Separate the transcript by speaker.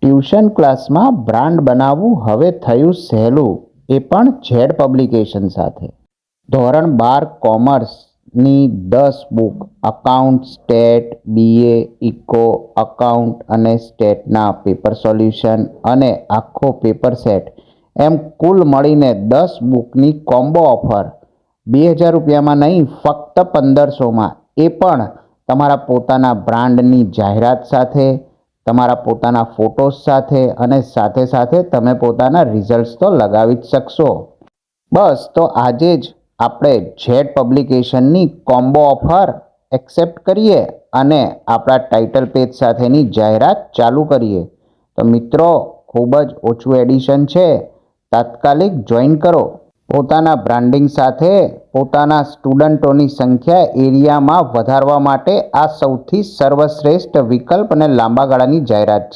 Speaker 1: Tuition ક્લાસમાં brand બનાવવું હવે થયું સહેલું, એ પણ ઝેડ પબ્લિકેશન સાથે. ધોરણ 12 કોમર્સની 10 book account, state, BA, eco, account અને સ્ટેટના પેપર સોલ્યુશન અને આખો પેપર સેટ એમ કુલ મળીને 10 બુકની કોમ્બો ઓફર 2000 રૂપિયામાં નહીં, ફક્ત 1500માં. એ પણ તમારા પોતાના બ્રાન્ડની જાહેરાત સાથે, તમારા પોતાના ફોટોસ સાથે અને સાથે સાથે તમે પોતાના રિઝલ્ટ્સ તો લગાવી જ શકશો. બસ તો આજે જ આપણે ઝેડ પબ્લિકેશનની કોમ્બો ઓફર એક્સેપ્ટ કરીએ અને આપણા ટાઇટલ પેજ સાથેની જાહેરાત ચાલુ કરીએ. તો મિત્રો, ખૂબ જ ઓછું એડિશન છે, તાત્કાલિક જોઈન કરો. પોતાના બ્રાન્ડિંગ સાથે પોતાના સ્ટુડન્ટોની સંખ્યા એરિયામાં વધારવા માટે આ સૌથી સર્વશ્રેષ્ઠ વિકલ્પ અને લાંબા ગાળાની જાહેરાત છે.